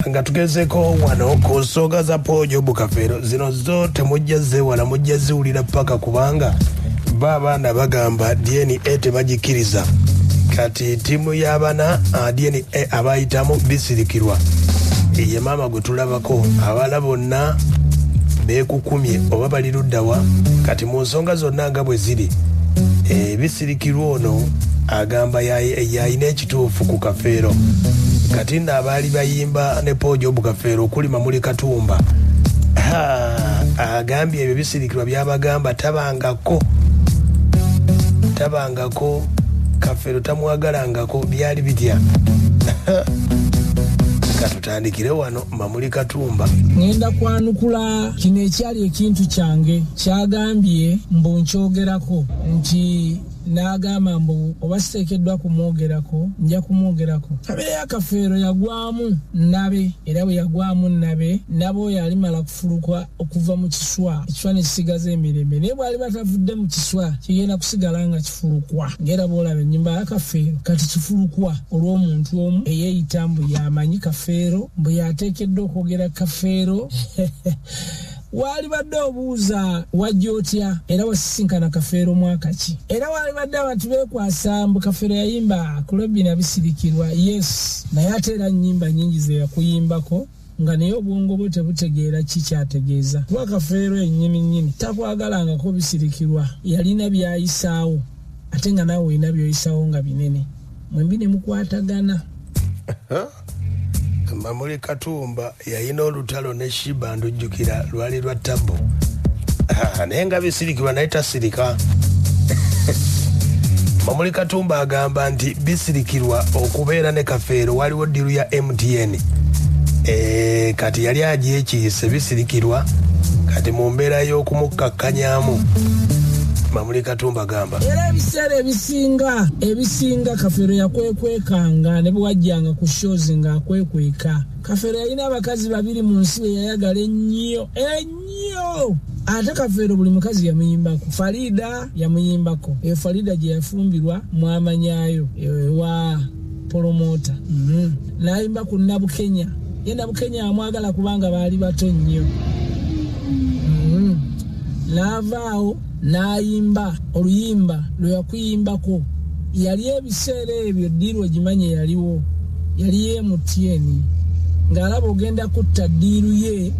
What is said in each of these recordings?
nga tugezeko wano ku nsonga za Pojo Bukafero zino zote mujja zewala mujja ziwulira paka kubanga babaana bagamba DNA tebagikiriza kati timu y'abaana DNA abayitamu bisirikirwa ye maama gwe tulabako abala bonna beekukumye oba bali luddawa kati mu nsonga zonna nga bwe ziri bisirikirwa ono agamba yayina ekituufu ku Kafeero kati n'abaali bayimba ne Pojo Bukafero okuli Mamuli Katumba agambye ebyo bisirikirwa byabagamba tabangako Kafero tamwagalangako byali bitya katutandikire wano Mamuli Katumba ngenda kwanukula kino ekyali ekintu kyange kyagambye mbu nkyogerako nti n'agamba mbu oba siteekeddwa kumwogerako nja kumwogerako kabeera ya Kafeero yagwamu nabe era bwe yagwamu nabe nabo yalimala kufulukwa okuva mu kiswa ekiswa ne kisigaza emirembe naye bw'ali batavudde mu kiswa kigenda kusigala nga kifulukwa ng'era bw'olaba ennyumba ya Kafeero kati kifulukwa olw'omuntu omu eyeeyita mbu yamanyi Kafeero mbu yateekeddwa okwogera Kafeero wali badde obuuza wajja otya era wasisinkana Kafeero mwaka ki era wali badde abantu beekwasa mbu Kafeero yayimba kulobi na bisirikirwa yes naye ate era nnyimba nnyingi ze yakuyimbako nga naye obwongo bwe tebutegeera ki kyategeeza kuba Kafeero ennyini takwagalangako bisirikirwa yalina byayisaawo ate nga naawe olina byoyisaawo nga binene mwembi ne mukwatagana Mamuli Katumba yayina olutalo ne Shiba ndujjukira lwali lwa Tabo naye nga bisirikirwa naye tasirika Mamuli Katumba agamba nti bisirikirwa okubeera ne Kafeero waliwo ddiru ya MTN kati yali agyekiyise bisirikirwa kati mu mbeera y'okumukkakkanyaamu Mamuli Katumba gamba era ebiseera ebisinga Kafeero yakwekwekanga ne bwajjanga ku shows nga akwekweka Kafeero yalina abakazi babiri mu nsi we yayagala ennyo ate Kafeero buli mukazi yamuyimbako Farida yamuyimbako eyo Farida gye yafumbirwa mwamanyaayo ewa promota n'ayimba ku Nabukenya ye Nabukenya amwagala kubanga baali bato nnyo n'avaawo n'ayimba oluyimba lwe yakuyimbako yali ebiseera ebyo ddiiru ogimanye yaliwo yali MTN ng'alaba ogenda kutta ddiiru ye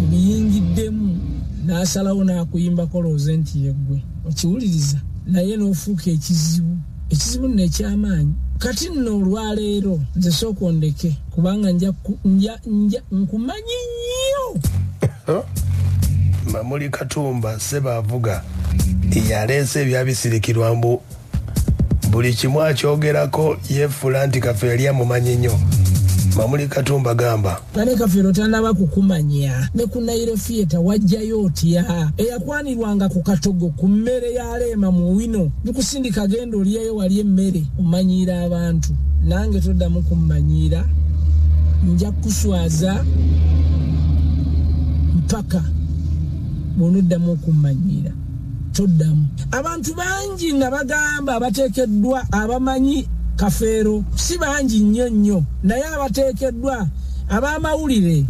ebiyingiddemu n'asalawo n'akuyimbako looze nti yeggwe okiwuliriza naye n'ofuuka ekizibu nno ekyamaanyi kati nno olwaleero nze sooka ondeke kubanga nkumanyi nnyo Mamuli Katumba Sebaavuga yaleese ebyabisirikirwa mbu buli kimu akyogerako yeefula nti Kafeero yali amumanyi nnyo Mamuli Katumba gamba ne Kafeero tanaba kukumanya ne ku Nairo Theatre wajjayo otya eyakwanirwanga ku Katogo ku mmere ya Leema mu wino bikusindika genda oliyeyo wali emmere omanyiira abantu nange toddamu kummanyiira nja kuswaza mpaka bonuddamu okummanyiira toddamu abantu bangi nga bagamba abateekeddwa abamanyi Kafeero si bangi nnyo naye abateekeddwa ab'amawulire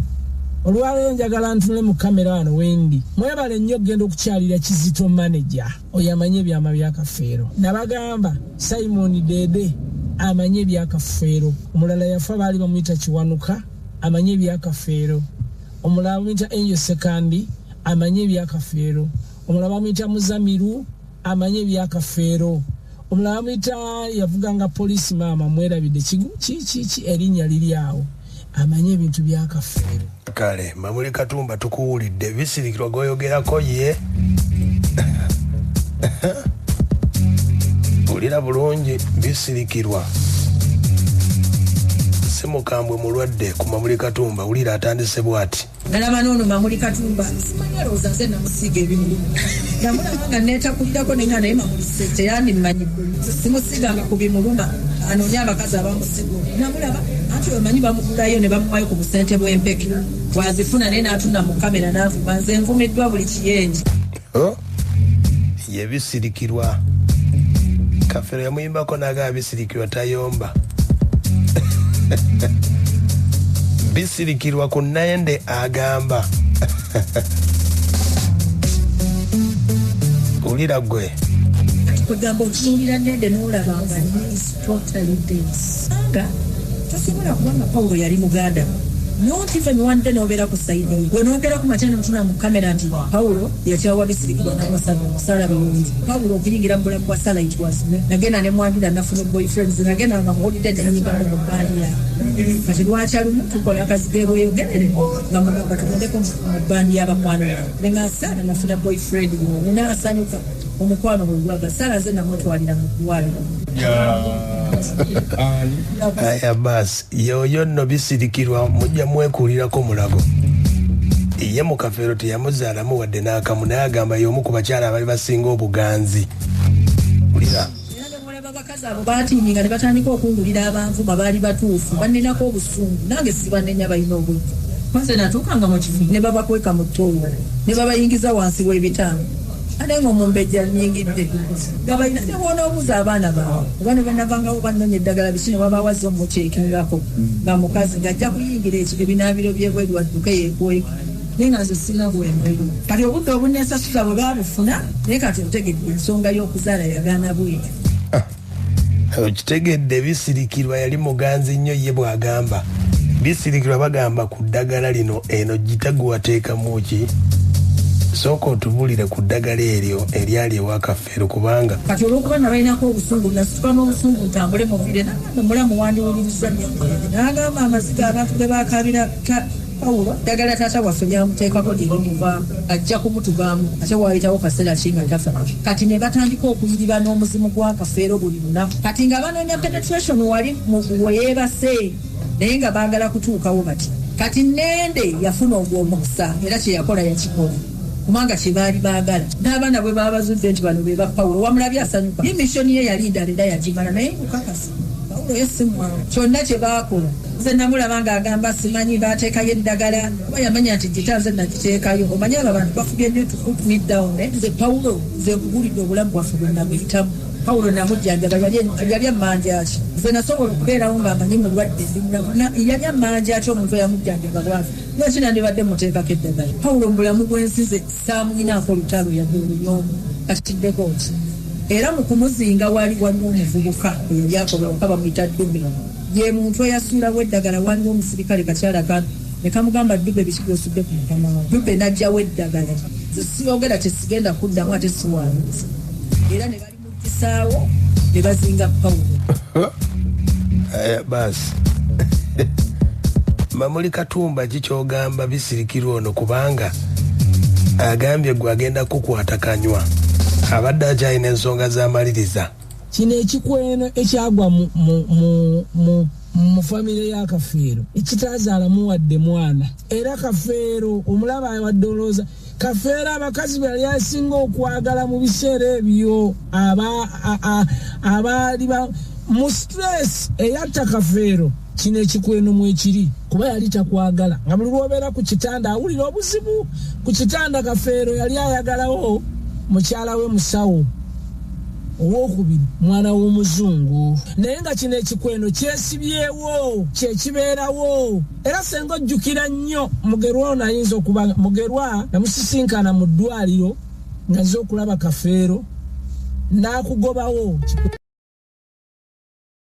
olwaleero njagala ntule mu kamera wano wendi mwebale nnyo okugenda okukyalira Kizito manager oyo amanyi ebyama bya Kafeero nabagamba Simon Dede amanyi ebya Kafeero omulala yafa baali bamuyita Kiwanuka amanyi ebya Kafeero omulala bamuyita Angel Sekandi amanyi ebya Kafeero omulala bamuyita Muzamiru amanyi ebya Kafeero omulala bamuyita yavuganga polisi maama mwerabidde ki erinnya liri awo amanyi ebintu bya Kafeero kale Mamuli Katumba tukuwulidde bisirikirwa goyogerako ye ulira bulungi bisirikirwa simukambwe mulwadde ku Mamuli Katumba ulira atandise bwati nalaba nono Mamuli Katumba simanya looza nze namusiga ebimu namulaba nga neetakulirako nenga naye Mamuli teyandi mmanyi simusiganga ku bimuluma anoonya abakazi abamusigo namulaba anti omanyi bamugulayo ne bamuwayo ku busente bw'empeke wazifuna naye n'atunda mu kamera n'avuma nze nvumiddwa buli kiyenje ye bisirikirwa Kafeero yamuyimbako n'agaba bisirikirwa tayomba bisirikirwa ku Nende agamba ulira gwe kugamba okinyirira Nende n'olabanga is totally this nga tosobola kubanga Paulo yali muganda not even one day nobeera ku saidi gwe noogera ku makyana mutuna mu kamera nti Paulo yakyawa bisirikirwa n'abasala balungi Paulo okuyingira mu bulamu bwa sala itwas nagenda ne mwangira nafuna boyfriends nagenda nga holiday tenyinga mu bandi kati lwaki alumu tukola akazi keebweyogerere nga mugamba tugondeko mu bandi y'abakwano nenga sala nafuna boyfriend nenasanyuka omukwano bwegwaga sala ze namutwalira mu ddwaliro aya basi yoyo nno bisirikirwa mujja mwekulirako mulago ye mu Kafeero teyamuzaalamu wadde n'akamu naye agamba y'omu ku bakyala abali basinga obuganzi ulira abakazi abo baatiiminga ne batandika okungulira abanvuma baali batuufu banenako obusungu nange sibanenya balina obululu kwanze natuukanga mu kifu ne babakweka mu ttooyo ne babayingiza wansi w'ebitanda ate ng'omumbejja nnyingidde nga balina ne bona obuuza abaana baabwe oba ne banavangawo bannonya eddagala bikino babawaza omukyekingako nga mukazi ng'ajja kuyingira ebinaabiro byebweru wadduke yeekweka naye nga nze sina bwemberu kati obudde obuneesasuza bwe baabufuna naye kati otegedde ensonga y'okuzaala yagaana bwetyo okitegedde bisirikirwa yali muganzi nnyo ye bw'agamba bisirikirwa bagamba ku ddagala lino eno gitaguwateekamu ki sooka otubulire ku ddagala eryo eryali ewa Kafeero kubanga kati olw'okuba nga balinako obusungu nasituka n'obusungu ntambule muvire nagamba mulamu wandiwuliriza n'agamba amaziga abantu ge baakabira Paulo ddagala taata waffe lyamuteekako lyemuva ajja kumutugaamu ate waayitawo kaseera kinga tafa kati ne batandika okuyirira n'omuzimu gwa Kafeero buli lunaku kati nga banoonya penetration wali weyeebase naye nga baagala kutuukawo bati kati Nende yafuna ogw'omukisa era kye yakola yakikola kubanga kye baali baagala n'abaana bwe baabazudde nti bano be ba Paulo wamulabye asanyuka ye missoni ye yali ndala era yagimala naye mukakasi Paulo ye si mwawe kyonna kye baakola nze namulaba ng'agamba simanyi baateekayo eddagala oba yamanya nti gita nze nagiteekayo omanyi abo abantu bafubye nnyo to put me down nze Paulo nze nkugulidde obulamu bwaffe bwe nabuyitamu Paulo namujjanjaba yali amanja ki nze nasobola okubeerawo ng'amanyi mulwadde yali amanja ki omuntu eyamujjanjaba bwafe lwaki nandibadde muteekako eddagala Paulo mubulamu bw'ensize saamuyinaako olutalo yadde oluyombo katiddeko ki era mu kumuzinga waliwo omuvubuka eyali akola bamuyita Dube ye muntu eyasuulawo eddagala waliwo omusirikale kakyala kano ne kamugamba Dube biki byosudde ku mukama wawe Dube n'ajjawo eddagala nze siyogera tesigenda kuddamu ate siwaanyiza era ne balimuggisaawo ne bazinga Paulo basi Mamuli Katumba kikyogamba bisirikirwa ono kubanga agambye gwe agenda kukwatakanywa abadde akyalina ensonga z'amaliriza kino ekikweno ekyagwa mu famire ya Kafeero ekitazaalamu wadde mwana era Kafeero omulaba wadde olowooza Kafeero abakazi bali asinga okwagala mu biseera ebyo abaali mu stress eyatta Kafeero kino ekikweno mwekiri kuba yali takwagala nga buli lwobeera ku kitanda awulira obuzibu ku kitanda Kafeero yali ayagalawo mukyala we musawo owokubiri mwana w'omuzungu naye nga kino ekikweno kyesibyewo kyekibeerawo era senga ojjukira nnyo Mugerwa ono ayinza okuba Mugerwa namusisinkana mu ddwaliro nga nze okulaba Kafeero n'akugobawo